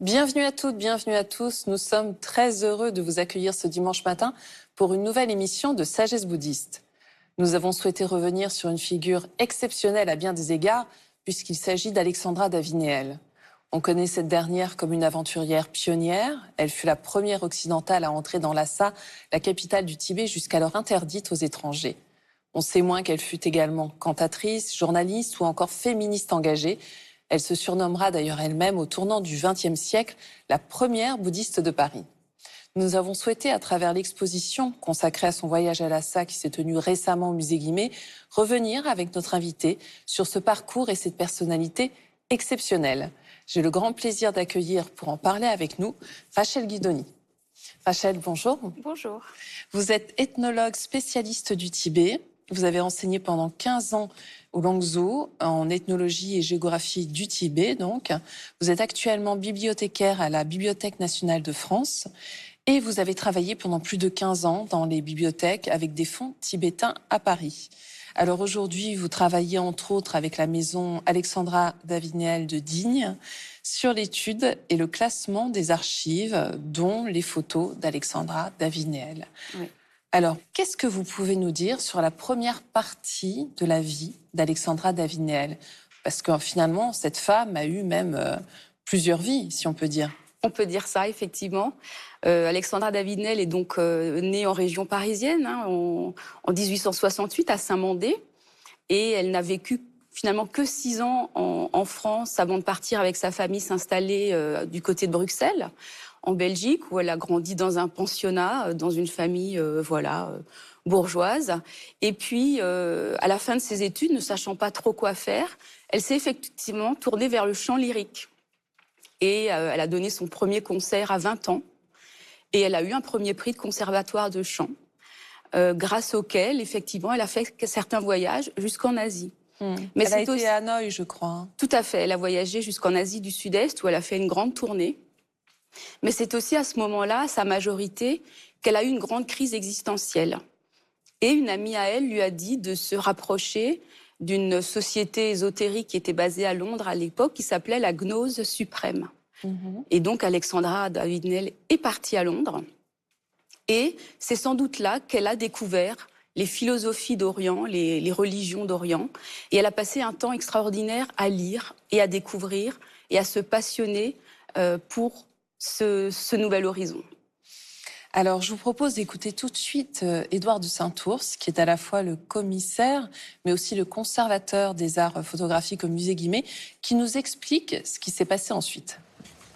Bienvenue à toutes, bienvenue à tous. Nous sommes très heureux de vous accueillir ce dimanche matin pour une nouvelle émission de Sagesse bouddhiste. Nous avons souhaité revenir sur une figure exceptionnelle à bien des égards, puisqu'il s'agit d'Alexandra d'Avinéel. On connaît cette dernière comme une aventurière pionnière. Elle fut la première occidentale à entrer dans Lhasa, la capitale du Tibet, jusqu'alors interdite aux étrangers. On sait moins qu'elle fut également cantatrice, journaliste ou encore féministe engagée. Elle se surnommera d'ailleurs elle-même au tournant du XXe siècle la première bouddhiste de Paris. Nous avons souhaité, à travers l'exposition consacrée à son voyage à Lhasa qui s'est tenue récemment au musée Guimet, revenir avec notre invitée sur ce parcours et cette personnalité exceptionnelle. J'ai le grand plaisir d'accueillir pour en parler avec nous Rachel Guidoni. Rachel, bonjour. Bonjour. Vous êtes ethnologue spécialiste du Tibet. Vous avez enseigné pendant 15 ans au Guangzhou en ethnologie et géographie du Tibet. Donc, vous êtes actuellement bibliothécaire à la Bibliothèque nationale de France et vous avez travaillé pendant plus de 15 ans dans les bibliothèques avec des fonds tibétains à Paris. Alors aujourd'hui, vous travaillez entre autres avec la maison Alexandra d'Avinéel de Digne sur l'étude et le classement des archives, dont les photos d'Alexandra d'Avinéel. Oui. Alors, qu'est-ce que vous pouvez nous dire sur la première partie de la vie d'Alexandra d'Avinéel? Parce que finalement, cette femme a eu même plusieurs vies, si on peut dire. On peut dire ça, effectivement. Alexandra d'Avinéel est donc née en région parisienne, en 1868, à Saint-Mandé. Et elle n'a vécu finalement que 6 ans en France avant de partir avec sa famille s'installer du côté de Bruxelles, en Belgique, où elle a grandi dans un pensionnat, dans une famille bourgeoise. Et puis, à la fin de ses études, ne sachant pas trop quoi faire, elle s'est effectivement tournée vers le chant lyrique. Et elle a donné son premier concert à 20 ans. Et elle a eu un premier prix de conservatoire de chant, grâce auquel, effectivement, elle a fait certains voyages jusqu'en Asie. Mais elle a été à Hanoï, je crois. Tout à fait. Elle a voyagé jusqu'en Asie du Sud-Est, où elle a fait une grande tournée. Mais c'est aussi à ce moment-là, à sa majorité, qu'elle a eu une grande crise existentielle. Et une amie à elle lui a dit de se rapprocher d'une société ésotérique qui était basée à Londres à l'époque, qui s'appelait la Gnose Suprême. Et donc Alexandra d'Avinéel est partie à Londres. Et c'est sans doute là qu'elle a découvert les philosophies d'Orient, les religions d'Orient. Et elle a passé un temps extraordinaire à lire et à découvrir et à se passionner pour ce nouvel horizon. Alors, je vous propose d'écouter tout de suite Édouard de Saint-Ours, qui est à la fois le commissaire, mais aussi le conservateur des arts photographiques au musée Guimet, qui nous explique ce qui s'est passé ensuite.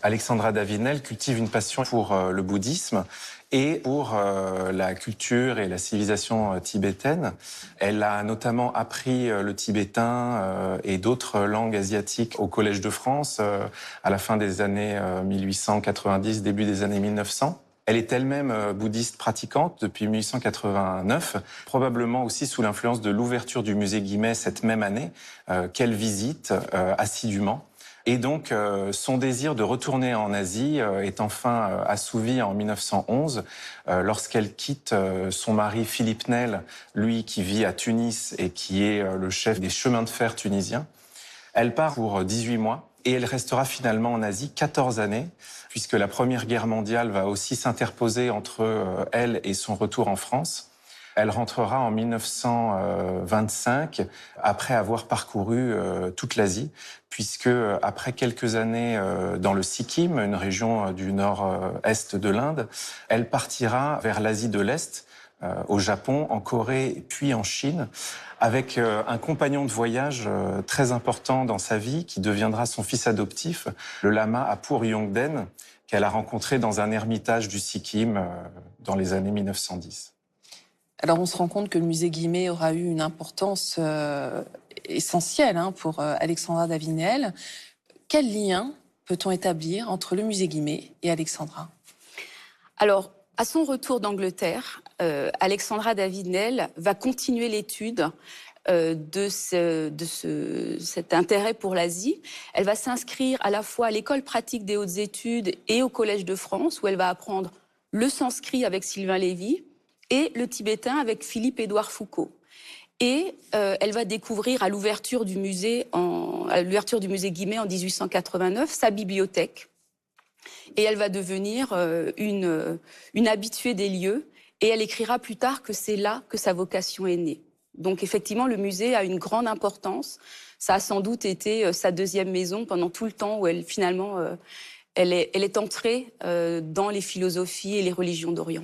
Alexandra d'Avinéel cultive une passion pour le bouddhisme et pour la culture et la civilisation tibétaine. Elle a notamment appris le tibétain et d'autres langues asiatiques au Collège de France à la fin des années 1890, début des années 1900. Elle est elle-même bouddhiste pratiquante depuis 1889, probablement aussi sous l'influence de l'ouverture du musée Guimet cette même année, qu'elle visite assidûment. Et donc, son désir de retourner en Asie est enfin assouvi en 1911, lorsqu'elle quitte son mari Philippe Nel, lui qui vit à Tunis et qui est le chef des chemins de fer tunisiens. Elle part pour 18 mois et elle restera finalement en Asie 14 années, puisque la Première Guerre mondiale va aussi s'interposer entre elle et son retour en France. Elle rentrera en 1925, après avoir parcouru toute l'Asie, puisque après quelques années dans le Sikkim, une région du nord-est de l'Inde, elle partira vers l'Asie de l'Est, au Japon, en Corée, puis en Chine, avec un compagnon de voyage très important dans sa vie, qui deviendra son fils adoptif, le lama Apur Yongden, qu'elle a rencontré dans un ermitage du Sikkim dans les années 1910. Alors, on se rend compte que le musée Guimet aura eu une importance essentielle pour Alexandra d'Avinéel. Quel lien peut-on établir entre le musée Guimet et Alexandra? Alors, à son retour d'Angleterre, Alexandra d'Avinéel va continuer l'étude de cet intérêt pour l'Asie. Elle va s'inscrire à la fois à l'école pratique des hautes études et au Collège de France, où elle va apprendre le sanskrit avec Sylvain Lévy et le tibétain avec Philippe-Édouard Foucault. Et elle va découvrir à l'ouverture du musée Guimet en 1889 sa bibliothèque, et elle va devenir une habituée des lieux. Et elle écrira plus tard que c'est là que sa vocation est née. Donc effectivement, le musée a une grande importance. Ça a sans doute été sa deuxième maison pendant tout le temps où elle, finalement, elle est entrée dans les philosophies et les religions d'Orient.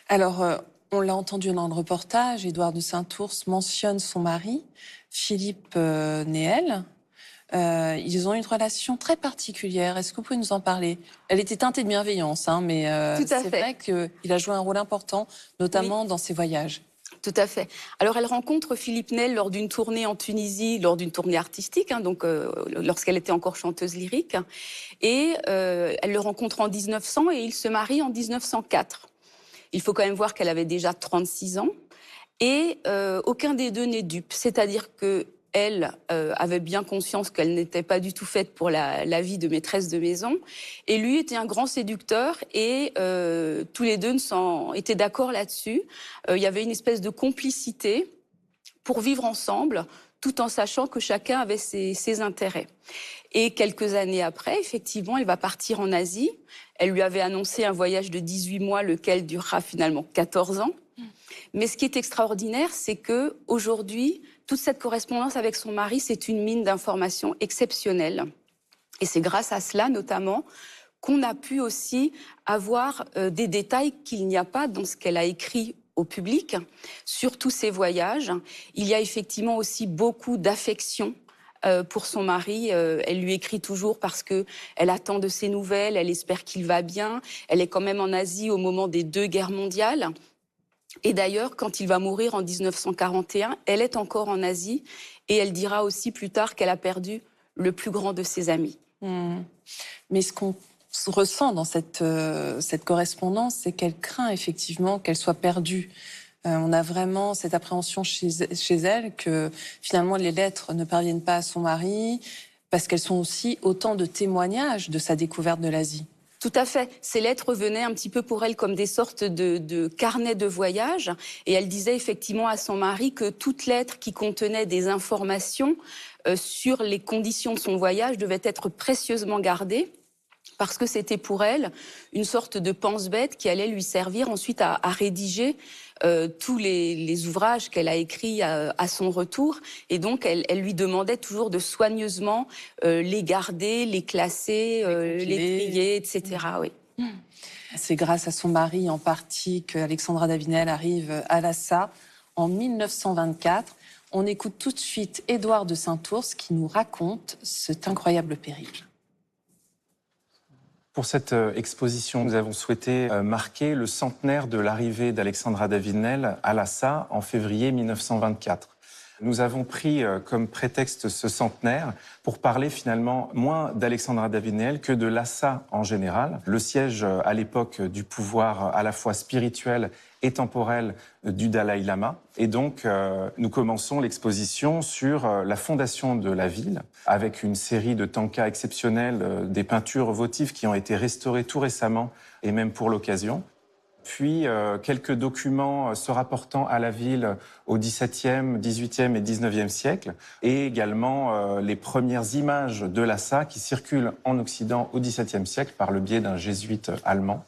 Alors, on l'a entendu dans le reportage, Édouard de Saint-Ours mentionne son mari, Philippe Néel. Ils ont une relation très particulière. Est-ce que vous pouvez nous en parler? Elle était teintée de bienveillance, hein, mais c'est vrai qu'il a joué un rôle important, notamment dans ses voyages. Tout à fait. Alors, elle rencontre Philippe Néel lors d'une tournée en Tunisie, lors d'une tournée artistique, hein, donc lorsqu'elle était encore chanteuse lyrique. Et elle le rencontre en 1900 et ils se marient en 1904. Il faut quand même voir qu'elle avait déjà 36 ans. Et aucun des deux n'est dupe. C'est-à-dire qu'elle avait bien conscience qu'elle n'était pas du tout faite pour la vie de maîtresse de maison. Et lui était un grand séducteur et tous les deux étaient d'accord là-dessus. Il y avait une espèce de complicité pour vivre ensemble, tout en sachant que chacun avait ses intérêts. Et quelques années après, effectivement, elle va partir en Asie. Elle lui avait annoncé un voyage de 18 mois, lequel durera finalement 14 ans. Mais ce qui est extraordinaire, c'est qu'aujourd'hui, toute cette correspondance avec son mari, c'est une mine d'informations exceptionnelle. Et c'est grâce à cela, notamment, qu'on a pu aussi avoir des détails qu'il n'y a pas dans ce qu'elle a écrit au public sur tous ses voyages. Il y a effectivement aussi beaucoup d'affection pour son mari. Elle lui écrit toujours parce qu'elle attend de ses nouvelles, elle espère qu'il va bien. Elle est quand même en Asie au moment des 2 guerres mondiales. Et d'ailleurs, quand il va mourir en 1941, elle est encore en Asie et elle dira aussi plus tard qu'elle a perdu le plus grand de ses amis. Mais ce qu'on ressent dans cette correspondance, c'est qu'elle craint effectivement qu'elle soit perdue. On a vraiment cette appréhension chez elle que finalement les lettres ne parviennent pas à son mari parce qu'elles sont aussi autant de témoignages de sa découverte de l'Asie. Tout à fait. Ces lettres venaient un petit peu pour elle comme des sortes de carnets de voyage. Et elle disait effectivement à son mari que toute lettre qui contenait des informations sur les conditions de son voyage devait être précieusement gardée, parce que c'était pour elle une sorte de pense-bête qui allait lui servir ensuite à rédiger tous les ouvrages qu'elle a écrits à son retour. Et donc, elle lui demandait toujours de soigneusement les garder, les classer, les trier, etc. Oui. C'est grâce à son mari en partie qu'Alexandra Davinel arrive à Lhasa en 1924. On écoute tout de suite Édouard de Saint-Ours qui nous raconte cet incroyable périple. Pour cette exposition, nous avons souhaité marquer le centenaire de l'arrivée d'Alexandra Davinel à Lhasa en février 1924. Nous avons pris comme prétexte ce centenaire pour parler finalement moins d'Alexandra Davinel que de Lhasa en général, le siège à l'époque du pouvoir à la fois spirituel et temporel du Dalai Lama. Et donc, nous commençons l'exposition sur la fondation de la ville, avec une série de tankas exceptionnels, des peintures votives qui ont été restaurées tout récemment, et même pour l'occasion. Puis quelques documents se rapportant à la ville au XVIIe, XVIIIe et XIXe siècle, et également les premières images de Lhasa qui circulent en Occident au XVIIe siècle par le biais d'un jésuite allemand.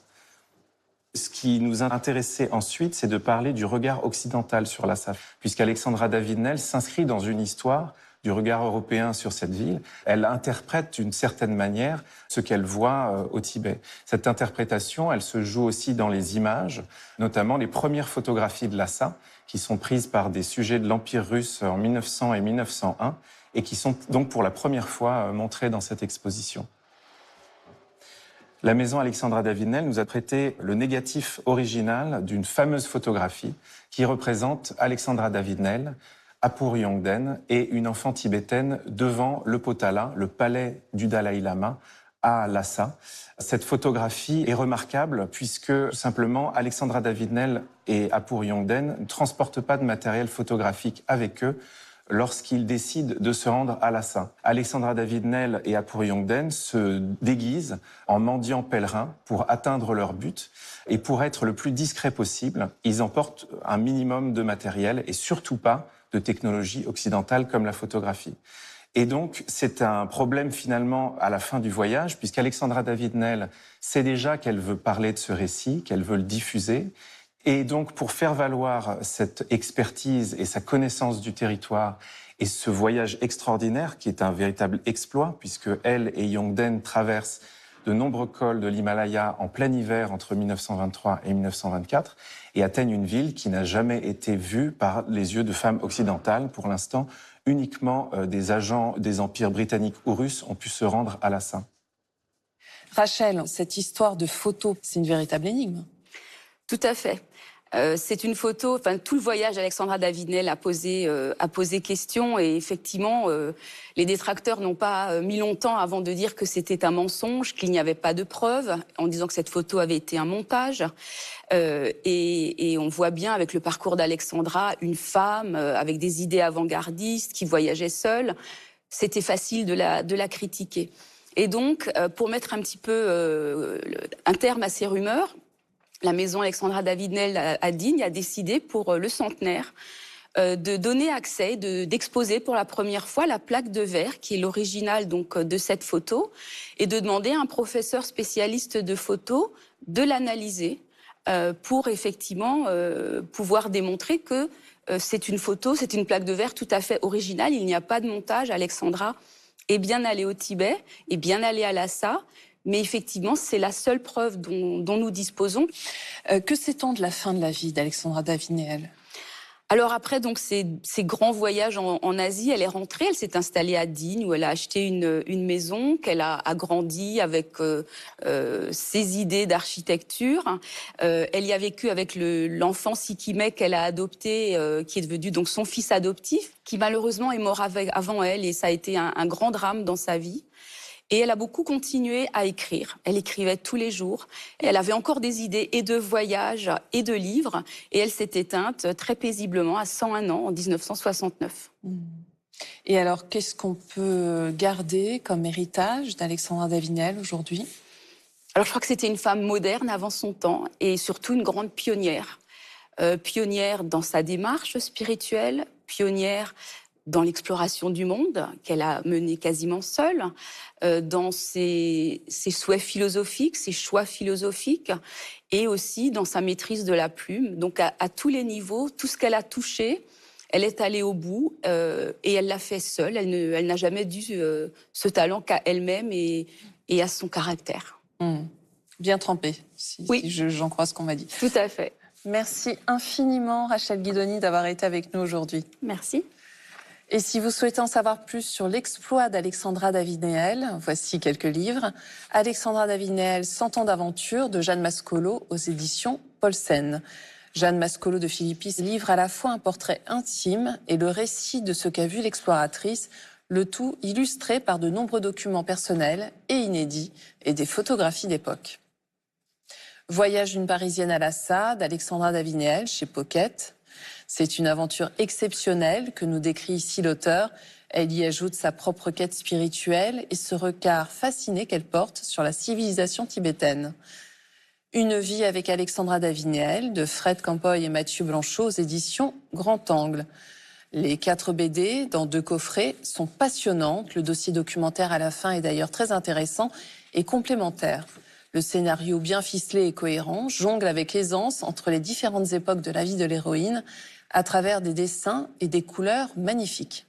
Ce qui nous intéressait ensuite, c'est de parler du regard occidental sur Lhasa, puisqu'Alexandra Davinel s'inscrit dans une histoire du regard européen sur cette ville. Elle interprète d'une certaine manière ce qu'elle voit au Tibet. Cette interprétation, elle se joue aussi dans les images, notamment les premières photographies de Lhasa, qui sont prises par des sujets de l'Empire russe en 1900 et 1901, et qui sont donc pour la première fois montrées dans cette exposition. La maison Alexandra Davinel nous a prêté le négatif original d'une fameuse photographie qui représente Alexandra Davinel, Apur Yongden et une enfant tibétaine devant le Potala, le palais du Dalai Lama, à Lhasa. Cette photographie est remarquable puisque, tout simplement, Alexandra Davinel et Apur Yongden ne transportent pas de matériel photographique avec eux lorsqu'ils décident de se rendre à Lhasa. Alexandra Davinel et Apur Yongden se déguisent en mendiants pèlerins pour atteindre leur but. Et pour être le plus discret possible, ils emportent un minimum de matériel et surtout pas de technologie occidentale comme la photographie. Et donc, c'est un problème finalement à la fin du voyage, puisqu'Alexandra David-Néel sait déjà qu'elle veut parler de ce récit, qu'elle veut le diffuser. Et donc, pour faire valoir cette expertise et sa connaissance du territoire et ce voyage extraordinaire, qui est un véritable exploit, puisque elle et Yongden traversent de nombreux cols de l'Himalaya en plein hiver entre 1923 et 1924 et atteignent une ville qui n'a jamais été vue par les yeux de femmes occidentales. Pour l'instant, uniquement des agents des empires britanniques ou russes ont pu se rendre à Lhasa. Rachel, cette histoire de photos, c'est une véritable énigme. Tout à fait. C'est une photo, enfin tout le voyage d'Alexandra David-Néel a posé question et effectivement les détracteurs n'ont pas mis longtemps avant de dire que c'était un mensonge, qu'il n'y avait pas de preuves, en disant que cette photo avait été un montage. Et on voit bien avec le parcours d'Alexandra une femme avec des idées avant-gardistes qui voyageait seule. C'était facile de la critiquer. Et donc pour mettre un petit peu un terme à ces rumeurs, la maison Alexandra David-Néel à Digne a décidé pour le centenaire de donner accès, d'exposer pour la première fois la plaque de verre qui est l'original donc de cette photo et de demander à un professeur spécialiste de photo de l'analyser pour effectivement pouvoir démontrer que c'est une photo, c'est une plaque de verre tout à fait originale. Il n'y a pas de montage. Alexandra est bien allée au Tibet, est bien allée à Lhasa. Mais effectivement, c'est la seule preuve dont nous disposons. Que sait-on de la fin de la vie d'Alexandra David-Néel ? Alors après donc ces grands voyages en Asie, elle est rentrée, elle s'est installée à Digne où elle a acheté une maison qu'elle a agrandie avec ses idées d'architecture. Elle y a vécu avec l'enfant Sikimé qu'elle a adopté, qui est devenu donc son fils adoptif, qui malheureusement est mort avant elle et ça a été un grand drame dans sa vie. Et elle a beaucoup continué à écrire. Elle écrivait tous les jours. Elle avait encore des idées et de voyages et de livres. Et elle s'est éteinte très paisiblement à 101 ans en 1969. Et alors, qu'est-ce qu'on peut garder comme héritage d'Alexandra David-Néel aujourd'hui ? Alors, je crois que c'était une femme moderne avant son temps et surtout une grande pionnière. Pionnière dans sa démarche spirituelle, pionnière dans l'exploration du monde, qu'elle a menée quasiment seule, dans ses souhaits philosophiques, ses choix philosophiques, et aussi dans sa maîtrise de la plume. Donc à tous les niveaux, tout ce qu'elle a touché, elle est allée au bout, et elle l'a fait seule. Elle n'a jamais dû ce talent qu'à elle-même et à son caractère. Bien trempée, oui. si j'en crois ce qu'on m'a dit. Tout à fait. Merci infiniment, Rachel Guidoni, d'avoir été avec nous aujourd'hui. Merci. Et si vous souhaitez en savoir plus sur l'exploit d'Alexandra David-Néel, voici quelques livres. Alexandra David-Néel, 100 ans d'aventure, de Jeanne Mascolo, aux éditions Paulsen. Jeanne Mascolo de Philippis livre à la fois un portrait intime et le récit de ce qu'a vu l'exploratrice, le tout illustré par de nombreux documents personnels et inédits et des photographies d'époque. Voyage d'une Parisienne à Lhasa, d'Alexandra David-Néel, chez Pocket. C'est une aventure exceptionnelle que nous décrit ici l'auteur. Elle y ajoute sa propre quête spirituelle et ce regard fasciné qu'elle porte sur la civilisation tibétaine. Une vie avec Alexandra David-Néel, de Fred Campoy et Mathieu Blanchot, aux éditions Grand Angle. Les 4 BD, dans 2 coffrets, sont passionnantes. Le dossier documentaire à la fin est d'ailleurs très intéressant et complémentaire. Le scénario bien ficelé et cohérent jongle avec aisance entre les différentes époques de la vie de l'héroïne à travers des dessins et des couleurs magnifiques.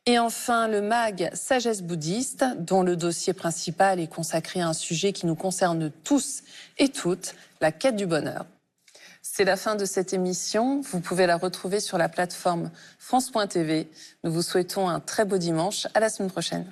Et enfin, le mag Sagesse bouddhiste, dont le dossier principal est consacré à un sujet qui nous concerne tous et toutes, la quête du bonheur. C'est la fin de cette émission. Vous pouvez la retrouver sur la plateforme France.tv. Nous vous souhaitons un très beau dimanche. À la semaine prochaine.